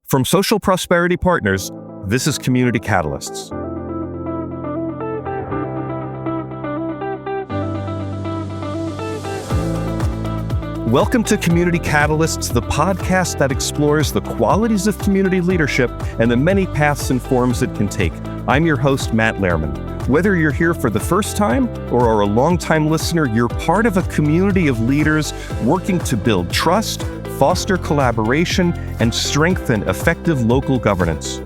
From Social Prosperity Partners, this is Community Catalysts. Welcome to Community Catalysts, the podcast that explores the qualities of community leadership and the many paths and forms it can take. I'm your host, Matt Lehrman. Whether you're here for the first time or are a longtime listener, you're part of a community of leaders working to build trust, foster collaboration, and strengthen effective local governance.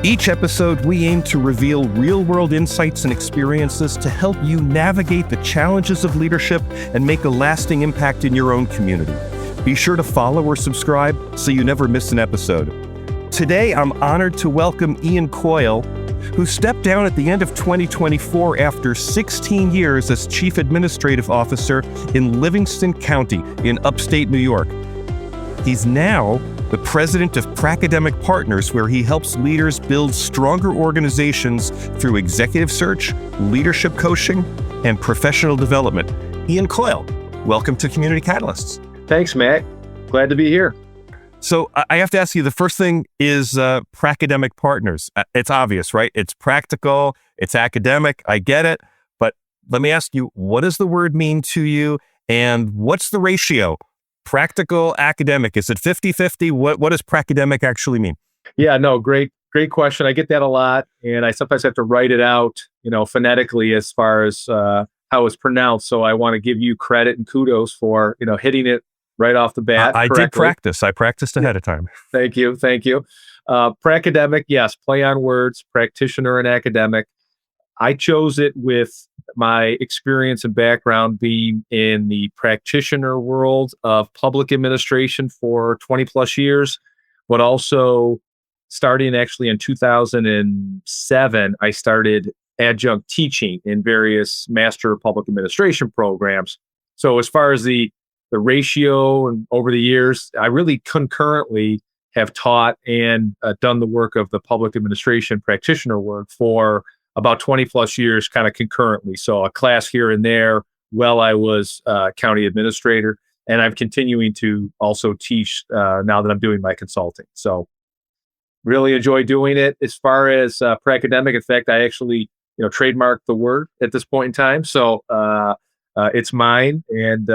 Each episode, we aim to reveal real-world insights and experiences to help you navigate the challenges of leadership and make a lasting impact in your own community. Be sure to follow or subscribe so you never miss an episode. Today, I'm honored to welcome Ian Coyle, who stepped down at the end of 2024 after 16 years as Chief Administrative Officer in Livingston County in upstate New York. He's now the President of Pracademic Partners, where he helps leaders build stronger organizations through executive search, leadership coaching, and professional development. Ian Coyle, welcome to Community Catalysts. Thanks, Matt. Glad to be here. So I have to ask you, the first thing is Pracademic Partners. It's obvious, right? It's practical, it's academic, I get it. But let me ask you, what does the word mean to you? And what's the ratio? Practical, academic, is it 50-50? What does pracademic actually mean? Yeah, no, great question. I get that a lot, and I sometimes have to write it out, phonetically as far as how it's pronounced. So I want to give you credit and kudos for, hitting it right off the bat. I did practice. I practiced ahead of time. Thank you. Pracademic, yes, play on words, practitioner and academic. I chose it with my experience and background being in the practitioner world of public administration for 20 plus years, but also starting actually in 2007, I started adjunct teaching in various master public administration programs. So as far as the ratio and over the years, I really concurrently have taught and done the work of the public administration practitioner work for about 20 plus years, kind of concurrently. So a class here and there while I was county administrator. And I'm continuing to also teach now that I'm doing my consulting. So really enjoy doing it. As far as pracademic, in fact, I actually, trademarked the word at this point in time. So it's mine and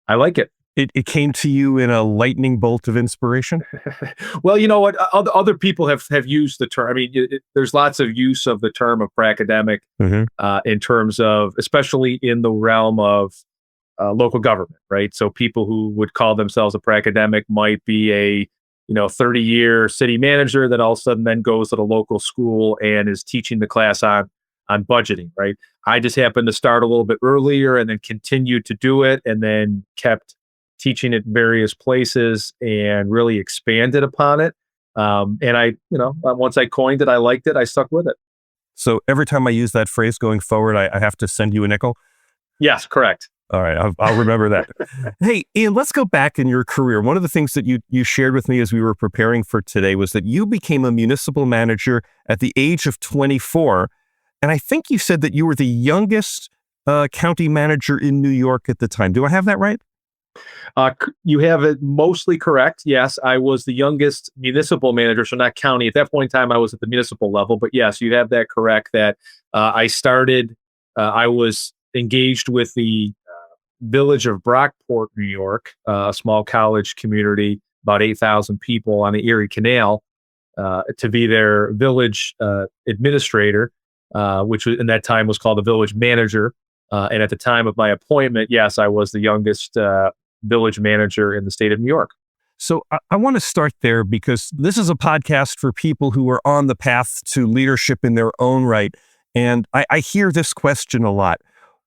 I like it. It came to you in a lightning bolt of inspiration? Well, you know what? Other people have used the term. I mean, there's lots of use of the term of pracademic in terms of, especially in the realm of local government, right? So people who would call themselves a pracademic might be a 30-year city manager that all of a sudden then goes to the local school and is teaching the class on budgeting, right? I just happened to start a little bit earlier and then continued to do it and then kept teaching at various places and really expanded upon it. And I, once I coined it, I liked it, I stuck with it. So every time I use that phrase going forward, I have to send you a nickel? Yes, correct. All right, I'll remember that. Hey, Ian, let's go back in your career. One of the things that you shared with me as we were preparing for today was that you became a municipal manager at the age of 24. And I think you said that you were the youngest county manager in New York at the time. Do I have that right? You have it mostly correct. Yes, I was the youngest municipal manager, so not county. At that point in time, I was at the municipal level. But yes, you have that correct that I was engaged with the village of Brockport, New York, a small college community, about 8,000 people on the Erie Canal, to be their village administrator, which in that time was called the village manager. And at the time of my appointment, yes, I was the youngest village manager in the state of New York. So I want to start there because this is a podcast for people who are on the path to leadership in their own right. And I hear this question a lot.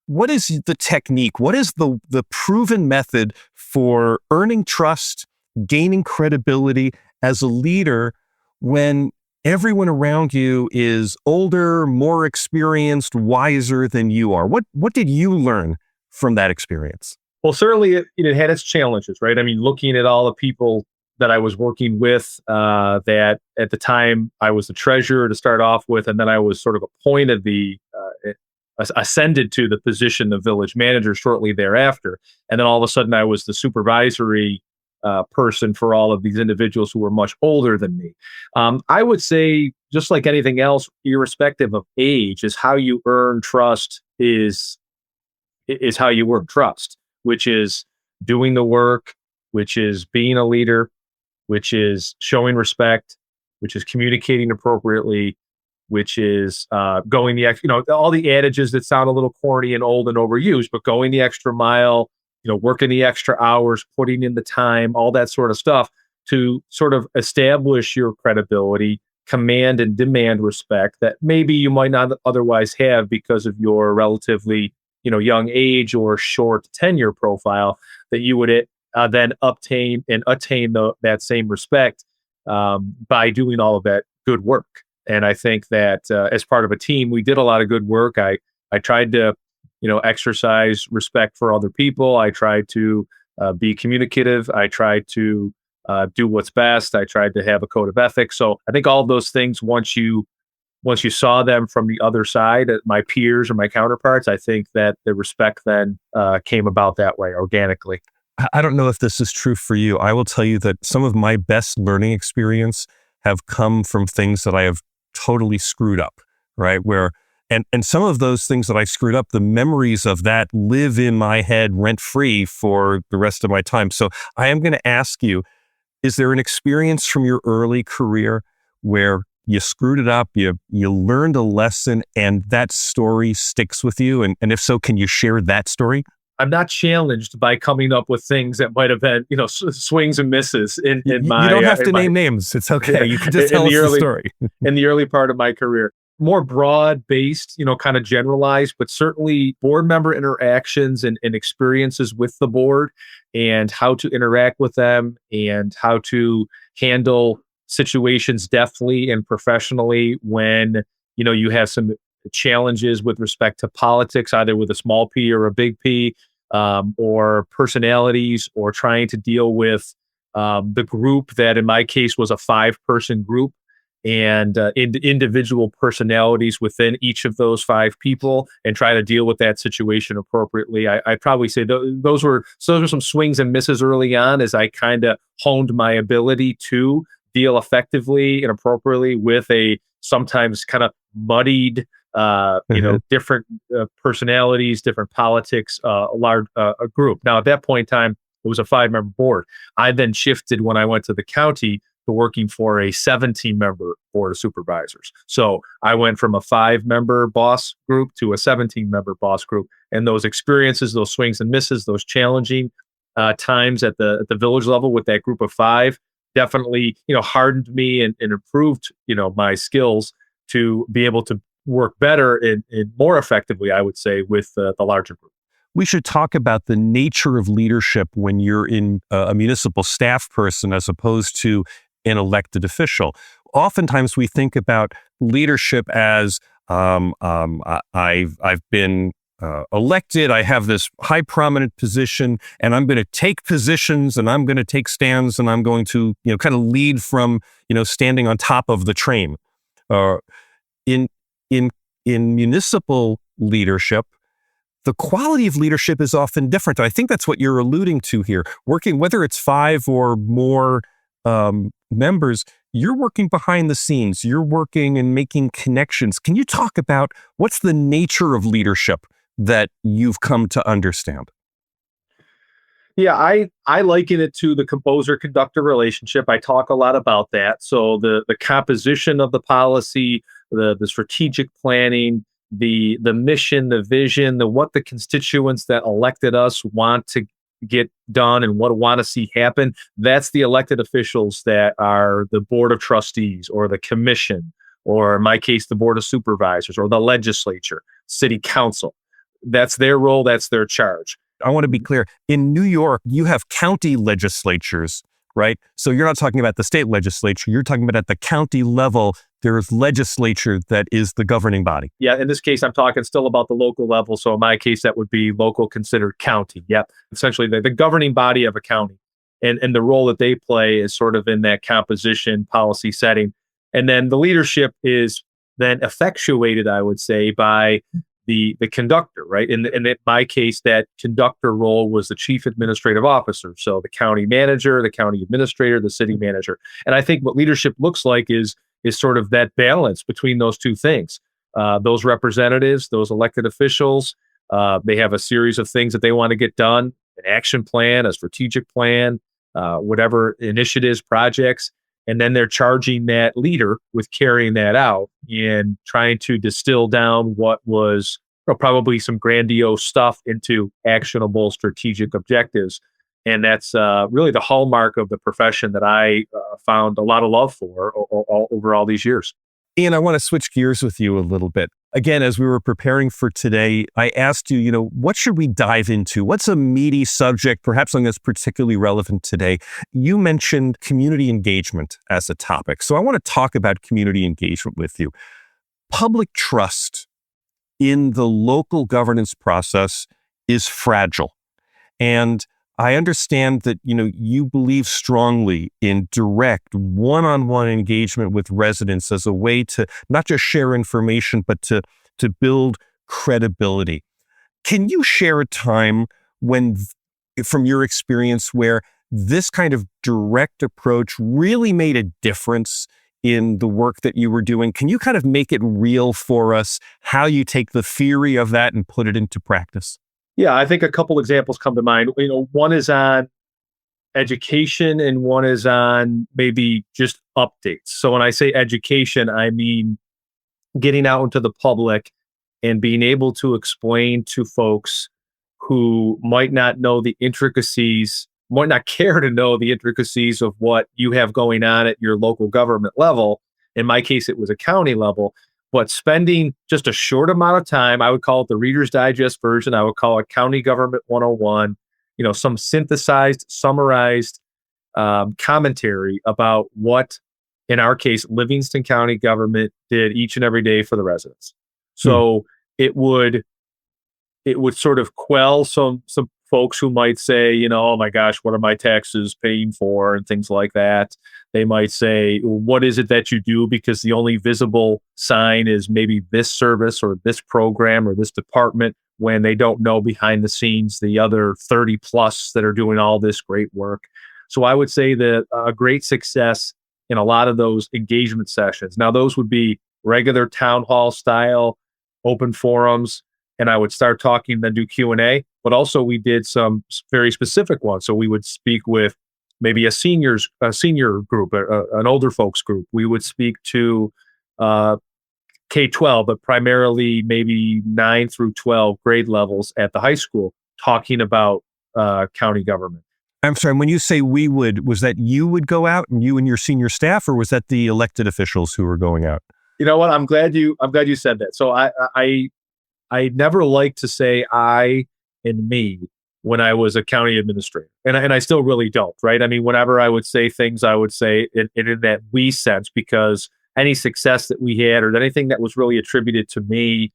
What is the technique? What is the proven method for earning trust, gaining credibility as a leader when everyone around you is older, more experienced, wiser than you are? What did you learn from that experience? Well, certainly it had its challenges, right? I mean, looking at all the people that I was working with, that at the time I was the treasurer to start off with, and then I was sort of appointed ascended to the position of village manager shortly thereafter. And then all of a sudden I was the supervisory person for all of these individuals who were much older than me. I would say, just like anything else, irrespective of age, is how you earn trust is how you earn trust, which is doing the work, which is being a leader, which is showing respect, which is communicating appropriately, which is going the extra, all the adages that sound a little corny and old and overused, but going the extra mile, working the extra hours, putting in the time, all that sort of stuff to sort of establish your credibility, command and demand respect that maybe you might not otherwise have because of your relatively, young age or short tenure profile, that you would then obtain and attain that same respect by doing all of that good work. And I think that as part of a team, we did a lot of good work. I tried to, exercise respect for other people. I tried to be communicative. I tried to do what's best. I tried to have a code of ethics. So I think all of those things, once you saw them from the other side, my peers or my counterparts, I think that the respect then came about that way organically. I don't know if this is true for you. I will tell you that some of my best learning experience have come from things that I have totally screwed up, right? And some of those things that I screwed up, the memories of that live in my head rent free for the rest of my time. So I am going to ask you, is there an experience from your early career where you screwed it up, you learned a lesson, and that story sticks with you? And if so, can you share that story? I'm not challenged by coming up with things that might have been, swings and misses in my. You don't have to name names. It's okay. You can just tell us the story. In the early part of my career, more broad-based, kind of generalized, but certainly board member interactions and experiences with the board and how to interact with them and how to handle situations deftly and professionally when, you have some challenges with respect to politics, either with a small p or a big P, or personalities, or trying to deal with the group that in my case was a 5-person group, and individual personalities within each of those 5 people, and try to deal with that situation appropriately. I'd probably say those were some swings and misses early on as I kind of honed my ability to deal effectively and appropriately with a sometimes kind of muddied, different personalities, different politics, a large group. Now, at that point in time, it was a 5-member board. I then shifted when I went to the county to working for a 17-member board of supervisors. So I went from a 5-member boss group to a 17-member boss group. And those experiences, those swings and misses, those challenging times at the village level with that group of 5 definitely, hardened me and improved, my skills to be able to work better and more effectively, I would say, with the larger group. We should talk about the nature of leadership when you're in a municipal staff person as opposed to an elected official. Oftentimes we think about leadership as I've been elected, I have this high prominent position, and I'm going to take positions and I'm going to take stands and I'm going to kind of lead from standing on top of the train. In municipal leadership, the quality of leadership is often different. I think that's what you're alluding to here. Working, whether it's 5 or more members, you're working behind the scenes. You're working and making connections. Can you talk about what's the nature of leadership that you've come to understand? Yeah, I liken it to the composer-conductor relationship. I talk a lot about that. So the composition of the policy, the strategic planning, the mission, the vision, what the constituents that elected us want to get done and what want to see happen. That's the elected officials that are the board of trustees or the commission, or in my case, the board of supervisors or the legislature, city council. That's their role. That's their charge. I want to be clear. In New York, you have county legislatures, right? So you're not talking about the state legislature. You're talking about at the county level, there's legislature that is the governing body. Yeah, in this case, I'm talking still about the local level. So in my case, that would be local considered county. Yep. Essentially, the governing body of a county. And the role that they play is sort of in that composition, policy setting. And then the leadership is then effectuated, I would say, by the conductor, right? And in my case, that conductor role was the chief administrative officer. So the county manager, the county administrator, the city manager. And I think what leadership looks like is sort of that balance between those two things. Those representatives, those elected officials, they have a series of things that they want to get done, an action plan, a strategic plan, whatever initiatives, projects. And then they're charging that leader with carrying that out and trying to distill down what was probably some grandiose stuff into actionable strategic objectives. And that's really the hallmark of the profession that I found a lot of love for over all these years. Ian, I want to switch gears with you a little bit. Again, as we were preparing for today, I asked you, what should we dive into? What's a meaty subject, perhaps something that's particularly relevant today? You mentioned community engagement as a topic. So I want to talk about community engagement with you. Public trust in the local governance process is fragile. And I understand that, you believe strongly in direct one-on-one engagement with residents as a way to not just share information, but to build credibility. Can you share a time when, from your experience, where this kind of direct approach really made a difference in the work that you were doing? Can you kind of make it real for us, how you take the theory of that and put it into practice? Yeah, I think a couple examples come to mind. One is on education and one is on maybe just updates. So when I say education, I mean getting out into the public and being able to explain to folks who might not know the intricacies, might not care to know the intricacies of what you have going on at your local government level. In my case, it was a county level. But spending just a short amount of time, I would call it the Reader's Digest version. I would call it County Government 101, some synthesized, summarized commentary about what, in our case, Livingston County government did each and every day for the residents. So it would sort of quell some folks who might say, oh my gosh, what are my taxes paying for and things like that. They might say, what is it that you do? Because the only visible sign is maybe this service or this program or this department, when they don't know behind the scenes the other 30 plus that are doing all this great work. So I would say that a great success in a lot of those engagement sessions. Now, those would be regular town hall style, open forums, and I would start talking, then do Q&A. But also we did some very specific ones. So we would speak with maybe a senior group, an older folks group. We would speak to K-12, but primarily maybe 9 through 12 grade levels at the high school, talking about county government. I'm sorry, when you say we would, was that you would go out and you and your senior staff, or was that the elected officials who were going out? You know what? I'm glad you said that. So I never liked to say I and me when I was a county administrator. And I still really don't, right? I mean, whenever I would say things, I would say in that we sense, because any success that we had or anything that was really attributed to me,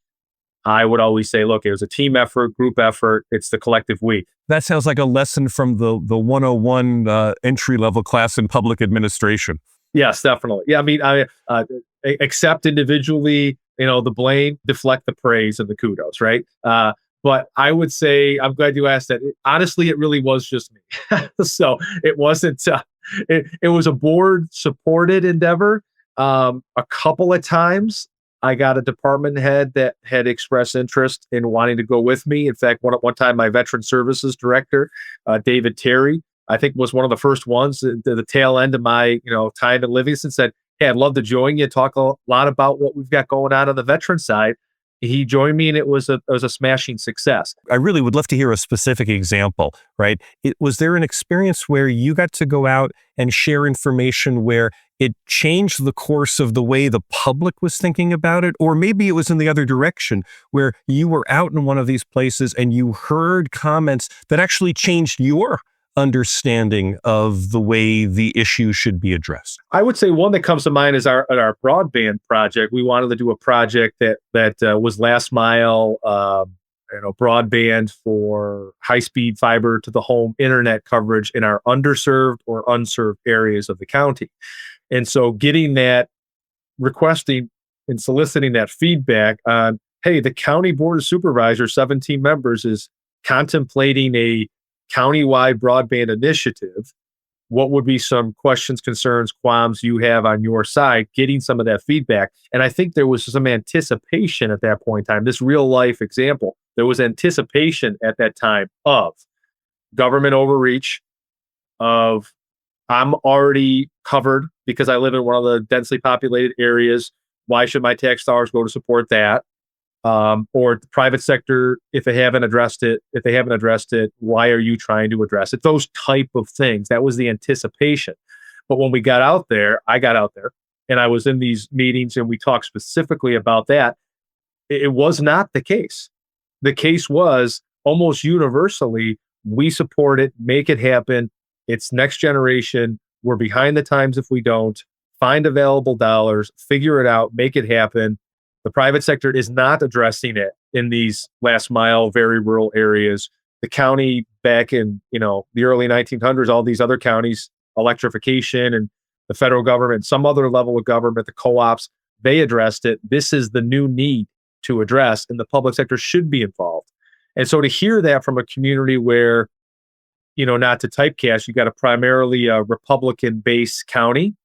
I would always say, look, it was a team effort, group effort. It's the collective we. That sounds like a lesson from the 101 entry-level class in public administration. Yes, definitely. Yeah, I mean, I accept individually, the blame, deflect the praise and the kudos, right? But I would say, I'm glad you asked that. Honestly, it really was just me. So it wasn't, it was a board supported endeavor. A couple of times I got a department head that had expressed interest in wanting to go with me. In fact, one time my veteran services director, David Terry, I think was one of the first ones at the tail end of my, time at Livingston, said, hey, I'd love to join you, talk a lot about what we've got going on the veteran side. He joined me and it was a smashing success. I really would love to hear a specific example, right? Was there an experience where you got to go out and share information where it changed the course of the way the public was thinking about it? Or maybe it was in the other direction, where you were out in one of these places and you heard comments that actually changed your understanding of the way the issue should be addressed? I would say one that comes to mind is our broadband project. We wanted to do a project that was last mile, broadband for high-speed fiber to the home internet coverage in our underserved or unserved areas of the county. And so getting that, requesting and soliciting that feedback on hey, the county board of supervisors, 17 members, is contemplating a countywide broadband initiative. What would be some questions, concerns, qualms you have on your side, getting some of that feedback? And I think there was some anticipation at that point in time, this real life example, there was anticipation at that time of government overreach, of I'm already covered because I live in one of the densely populated areas. Why should my tax dollars go to support that? Or the private sector, if they haven't addressed it, why are you trying to address it? Those type of things. That was the anticipation. But when we got out there, I got out there and I was in these meetings and we talked specifically about that. It was not the case. The case was almost universally, we support it, make it happen. It's next generation. We're behind the times if we don't. Find available dollars, figure it out, make it happen. The private sector is not addressing it in these last mile, very rural areas. The county back in, the early 1900s, all these other counties, electrification, and the federal government, some other level of government, the co-ops, they addressed it. This is the new need to address, and the public sector should be involved. And so to hear that from a community where, not to typecast, you got a primarily Republican-based county,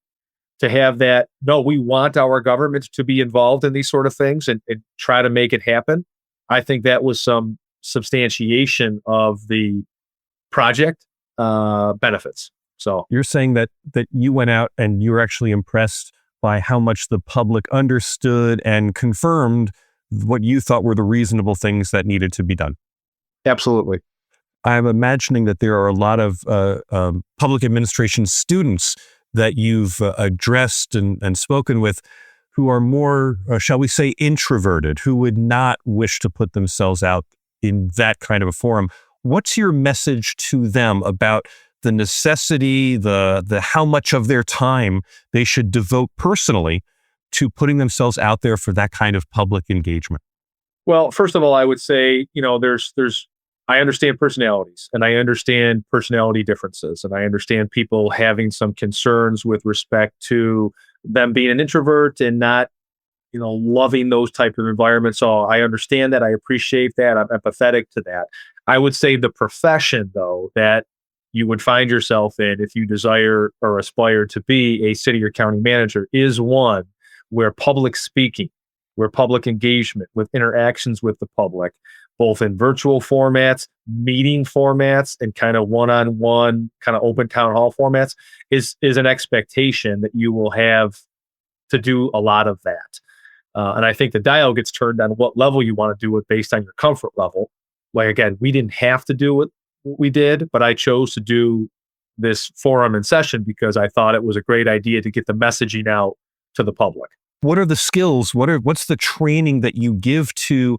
to have that, no, we want our government to be involved in these sort of things and try to make it happen. I think that was some substantiation of the project benefits. So you're saying that you went out and you were actually impressed by how much the public understood and confirmed what you thought were the reasonable things that needed to be done. Absolutely. I'm imagining that there are a lot of public administration students that you've addressed and spoken with who are more, shall we say, introverted, who would not wish to put themselves out in that kind of a forum. What's your message to them about the necessity, the how much of their time they should devote personally to putting themselves out there for that kind of public engagement? Well, first of all, I would say, I understand personalities and I understand personality differences and I understand people having some concerns with respect to them being an introvert and not, loving those type of environments. So I understand that. I appreciate that. I'm empathetic to that. I would say the profession, though, that you would find yourself in if you desire or aspire to be a city or county manager is one where public speaking, where public engagement with interactions with the public, both in virtual formats, meeting formats, and kind of one-on-one, kind of open town hall formats, is an expectation that you will have to do a lot of that. And I think the dial gets turned on what level you want to do it based on your comfort level. Like, again, we didn't have to do what we did, but I chose to do this forum and session because I thought it was a great idea to get the messaging out to the public. What are the skills? What's the training that you give to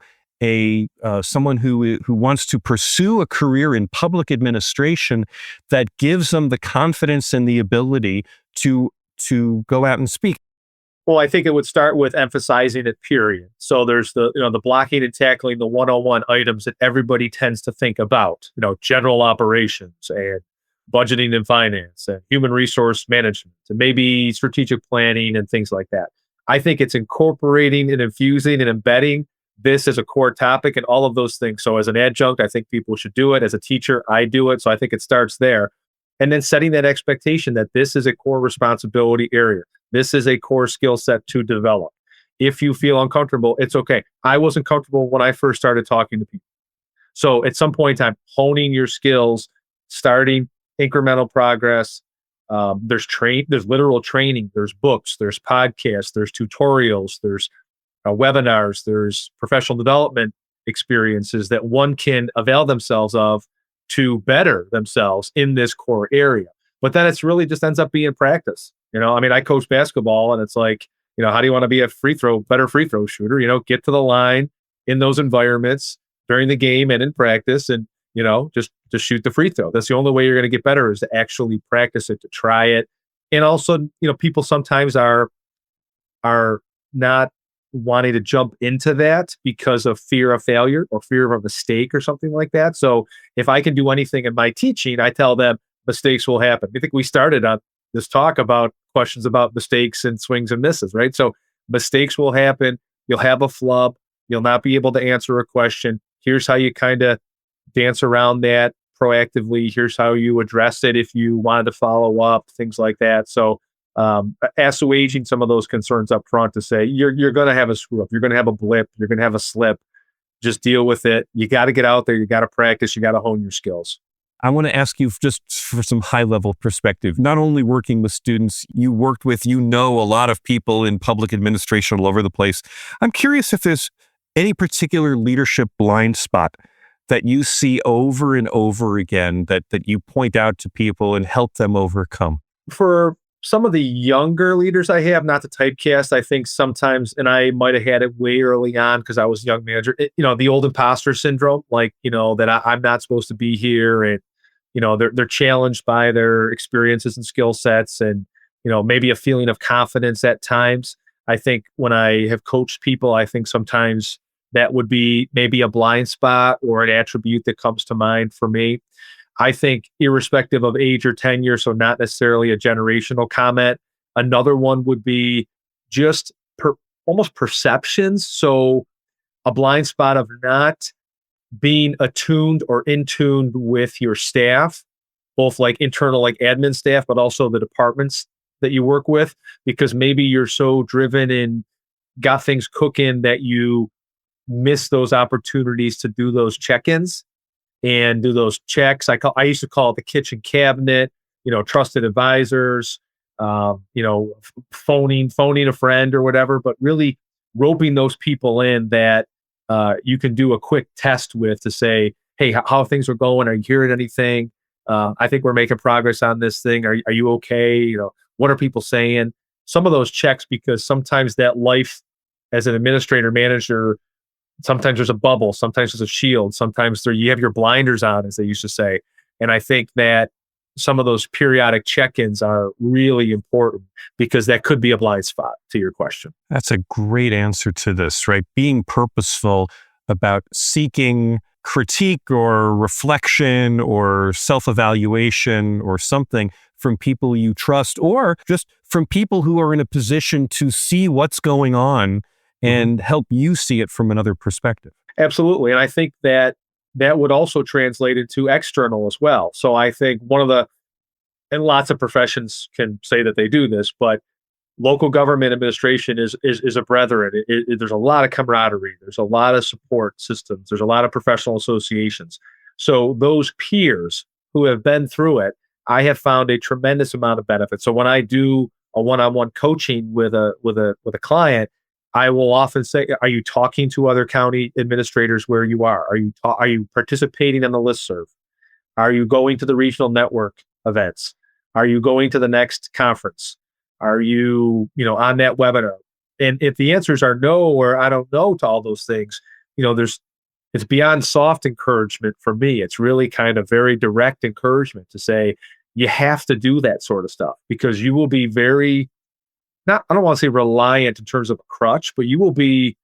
someone who wants to pursue a career in public administration that gives them the confidence and the ability to go out and speak? Well, I think it would start with emphasizing it, period. So there's the blocking and tackling, the 101 items that everybody tends to think about, general operations and budgeting and finance and human resource management and maybe strategic planning and things like that. I think it's incorporating and infusing and embedding this as a core topic and all of those things. So as an adjunct, I think people should do it. As a teacher, I do it. So I think it starts there. And then setting that expectation that this is a core responsibility area. This is a core skill set to develop. If you feel uncomfortable, it's okay. I wasn't comfortable when I first started talking to people. So at some point in time, honing your skills, starting incremental progress. There's literal training. There's books. There's podcasts. There's tutorials. There's webinars. There's professional development experiences that one can avail themselves of to better themselves in this core area. But then it's really just ends up being practice. I coach basketball and it's like, how do you want to be a better free throw shooter? Get to the line in those environments during the game and in practice and, just shoot the free throw. That's the only way you're going to get better is to actually practice it, to try it. And also, people sometimes are not wanting to jump into that because of fear of failure or fear of a mistake or something like that. So if I can do anything in my teaching, I tell them mistakes will happen. I think we started on this talk about questions about mistakes and swings and misses, right? So mistakes will happen. You'll have a flub. You'll not be able to answer a question. Here's how you kind of dance around that proactively. Here's how you address it if you wanted to follow up, things like that. So assuaging some of those concerns up front to say, you're going to have a screw up. You're going to have a blip. You're going to have a slip. Just deal with it. You got to get out there. You got to practice. You got to hone your skills. I want to ask you just for some high-level perspective, not only working with students you worked with, a lot of people in public administration all over the place. I'm curious if there's any particular leadership blind spot that you see over and over again that you point out to people and help them overcome. For some of the younger leaders I have, not to typecast, I think sometimes, and I might have had it way early on because I was a young manager, the old imposter syndrome, that I'm not supposed to be here. And, they're challenged by their experiences and skill sets and, maybe a feeling of confidence at times. I think when I have coached people, I think sometimes that would be maybe a blind spot or an attribute that comes to mind for me. I think irrespective of age or tenure, so not necessarily a generational comment, another one would be just almost perceptions. So a blind spot of not being attuned or in tune with your staff, both like internal, like admin staff, but also the departments that you work with, because maybe you're so driven and got things cooking that you miss those opportunities to do those check-ins and do those checks. I used to call it the kitchen cabinet, trusted advisors, phoning a friend or whatever, but really roping those people in that you can do a quick test with to say, hey, how things are going? Are you hearing anything? I think we're making progress on this thing. Are you okay? What are people saying? Some of those checks, because sometimes that life as an administrator, manager, sometimes there's a bubble, sometimes there's a shield, sometimes you have your blinders on, as they used to say. And I think that some of those periodic check-ins are really important because that could be a blind spot to your question. That's a great answer to this, right? Being purposeful about seeking critique or reflection or self-evaluation or something from people you trust, or just from people who are in a position to see what's going on and help you see it from another perspective. Absolutely. And I think that would also translate into external as well. So I think and lots of professions can say that they do this, but local government administration is a brethren. There's a lot of camaraderie. There's a lot of support systems. There's a lot of professional associations. So those peers who have been through it, I have found a tremendous amount of benefit. So when I do a one-on-one coaching with a client, I will often say, are you talking to other county administrators where you are? Are you participating in the listserv? Are you going to the regional network events? Are you going to the next conference? Are you, on that webinar? And if the answers are no, or I don't know to all those things, it's beyond soft encouragement for me. It's really kind of very direct encouragement to say, you have to do that sort of stuff because you will be very, I don't want to say reliant in terms of a crutch, but you will be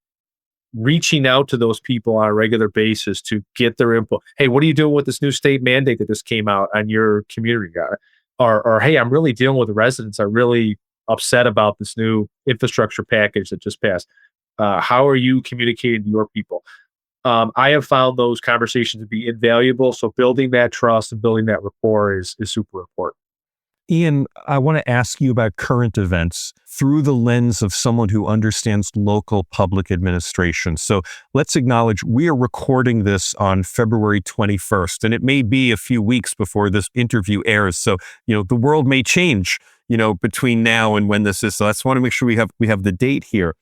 reaching out to those people on a regular basis to get their input. Hey, what are you doing with this new state mandate that just came out on your community guy? Or hey, I'm really dealing with the residents. I'm really upset about this new infrastructure package that just passed. How are you communicating to your people? I have found those conversations to be invaluable. So building that trust and building that rapport is super important. Ian, I want to ask you about current events through the lens of someone who understands local public administration. So let's acknowledge we are recording this on February 21st, and it may be a few weeks before this interview airs. So, the world may change, between now and when this is. So I just want to make sure we have the date here.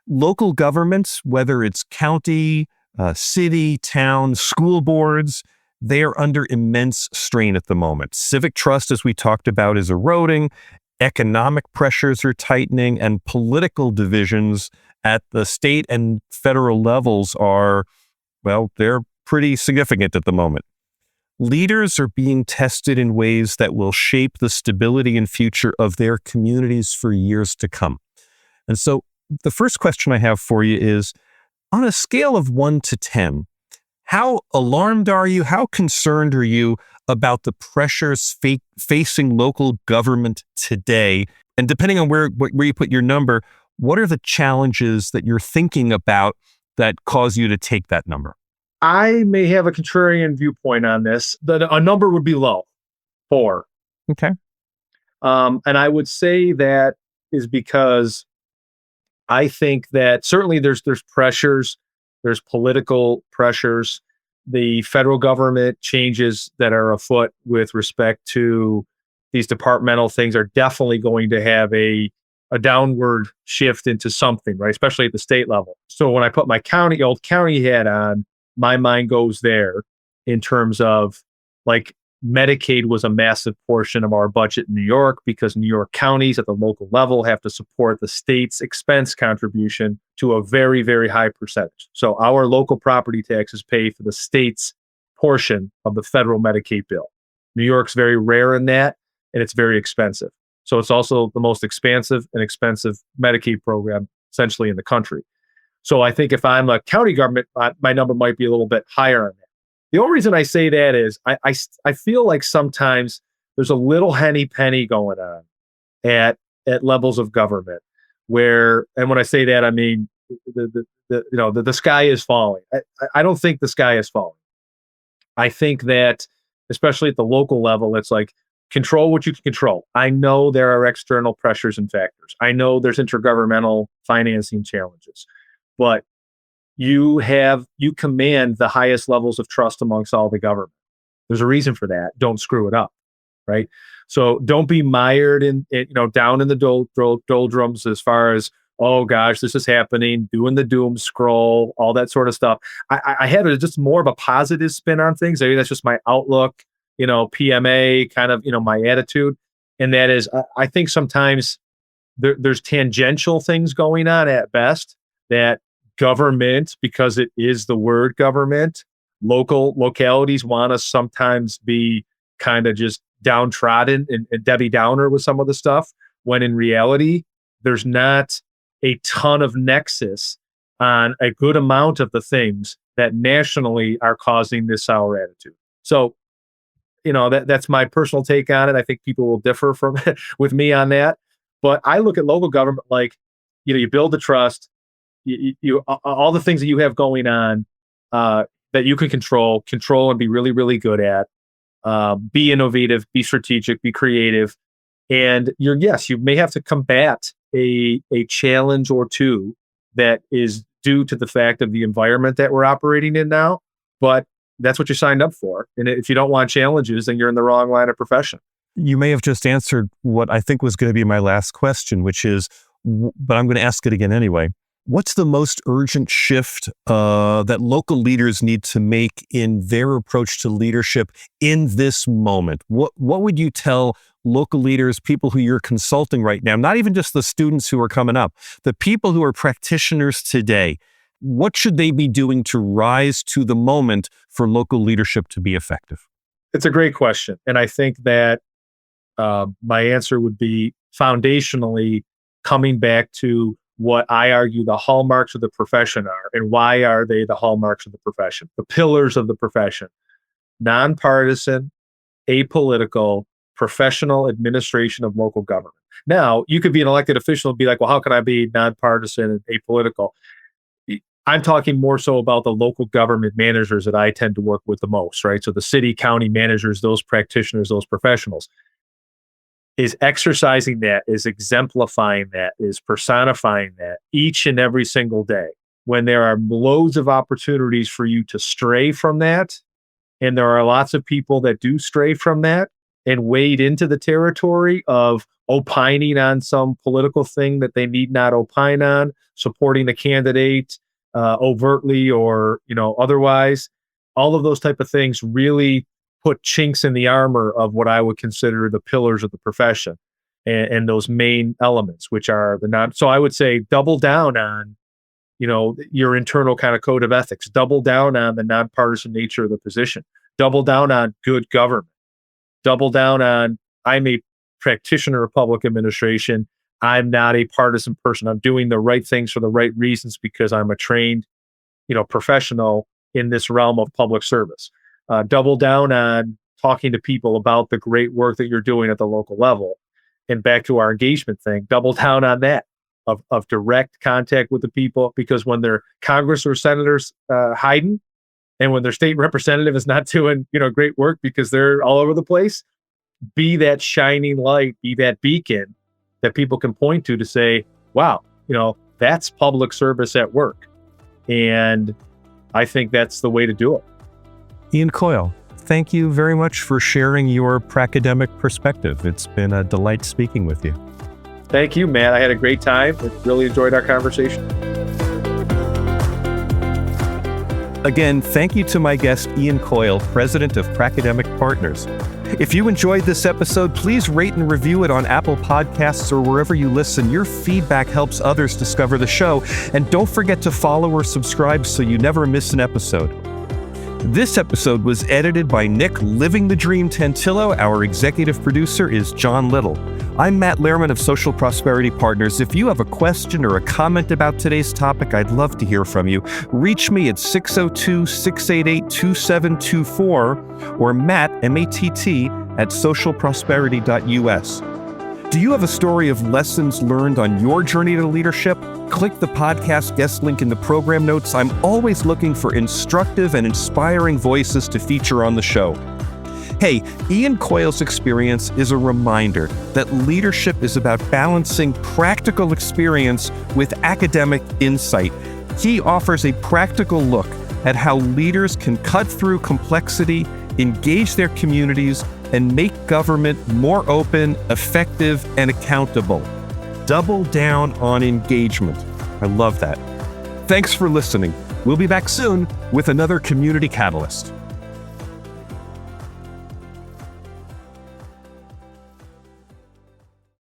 Local governments, whether it's county, city, town, school boards, they are under immense strain at the moment. Civic trust, as we talked about, is eroding. Economic pressures are tightening, and political divisions at the state and federal levels they're pretty significant at the moment. Leaders are being tested in ways that will shape the stability and future of their communities for years to come. And so the first question I have for you is, on a scale of 1 to 10, how alarmed are you? How concerned are you about the pressures facing local government today? And depending on where you put your number, what are the challenges that you're thinking about that cause you to take that number? I may have a contrarian viewpoint on this. A number would be low, 4. Okay. And I would say that is because I think that certainly there's pressures, there's political pressures, the federal government changes that are afoot with respect to these departmental things are definitely going to have a downward shift into something, right? Especially at the state level. So when I put my old county hat on, my mind goes there in terms of like Medicaid was a massive portion of our budget in New York because New York counties at the local level have to support the state's expense contribution to a very, very high percentage. So our local property taxes pay for the state's portion of the federal Medicaid bill. New York's very rare in that, and it's very expensive. So it's also the most expansive and expensive Medicaid program essentially in the country. So I think if I'm a county government, my number might be a little bit higher on that. The only reason I say that is I feel like sometimes there's a little henny penny going on at levels of government where, and when I say that, I mean the sky is falling. I don't think the sky is falling. I think that especially at the local level, it's like control what you can control. I know there are external pressures and factors. I know there's intergovernmental financing challenges, but you command the highest levels of trust amongst all the government. There's a reason for that. Don't screw it up, right? So don't be mired in down in the doldrums as far as, oh gosh, this is happening, doing the doom scroll, all that sort of stuff. I have just more of a positive spin on things. Maybe that's just my outlook, PMA kind of, my attitude. And that is, I think sometimes there's tangential things going on at best that government, because it is the word government, localities want to sometimes be kind of just downtrodden and Debbie Downer with some of the stuff, when in reality, there's not a ton of nexus on a good amount of the things that nationally are causing this sour attitude. So, that's my personal take on it. I think people will differ from with me on that. But I look at local government like, you build the trust, you all the things that you have going on that you can control and be really, really good at. Be innovative, be strategic, be creative. And you may have to combat a challenge or two that is due to the fact of the environment that we're operating in now. But that's what you signed up for. And if you don't want challenges, then you're in the wrong line of profession. You may have just answered what I think was going to be my last question, which is, but I'm going to ask it again anyway. What's the most urgent shift that local leaders need to make in their approach to leadership in this moment? What would you tell local leaders, people who you're consulting right now, not even just the students who are coming up, the people who are practitioners today? What should they be doing to rise to the moment for local leadership to be effective? It's a great question. And I think that my answer would be foundationally coming back to what I argue the hallmarks of the profession are. And why are they the hallmarks of the profession? The pillars of the profession: nonpartisan, apolitical, professional administration of local government. Now, you could be an elected official and be like, well, how can I be nonpartisan and apolitical? I'm talking more so about the local government managers that I tend to work with the most, right? So the city, county managers, those practitioners, those professionals, is exercising that, is exemplifying that, is personifying that each and every single day. When there are loads of opportunities for you to stray from that, and there are lots of people that do stray from that and wade into the territory of opining on some political thing that they need not opine on, supporting a candidate overtly or otherwise, all of those type of things really put chinks in the armor of what I would consider the pillars of the profession, and those main elements, which are the non. So I would say double down on, your internal kind of code of ethics. Double down on the nonpartisan nature of the position. Double down on good government. Double down on, I'm a practitioner of public administration. I'm not a partisan person. I'm doing the right things for the right reasons because I'm a trained, professional in this realm of public service. Double down on talking to people about the great work that you're doing at the local level. And back to our engagement thing, double down on that. of direct contact with the people, because when their Congress or senators hiding, and when their state representative is not doing great work because they're all over the place, be that shining light, be that beacon that people can point to say, wow, that's public service at work. And I think that's the way to do it. Ian Coyle, thank you very much for sharing your Pracademic perspective. It's been a delight speaking with you. Thank you, Matt. I had a great time. I really enjoyed our conversation. Again, thank you to my guest, Ian Coyle, President of Pracademic Partners. If you enjoyed this episode, please rate and review it on Apple Podcasts or wherever you listen. Your feedback helps others discover the show. And don't forget to follow or subscribe so you never miss an episode. This episode was edited by Nick Living the Dream Tantillo. Our executive producer is John Little. I'm Matt Lehrman of Social Prosperity Partners. If you have a question or a comment about today's topic, I'd love to hear from you. Reach me at 602-688-2724 or Matt, M-A-T-T, at socialprosperity.us. Do you have a story of lessons learned on your journey to leadership? Click the podcast guest link in the program notes. I'm always looking for instructive and inspiring voices to feature on the show. Hey, Ian Coyle's experience is a reminder that leadership is about balancing practical experience with academic insight. He offers a practical look at how leaders can cut through complexity, engage their communities, and make government more open, effective, and accountable. Double down on engagement. I love that. Thanks for listening. We'll be back soon with another Community Catalyst.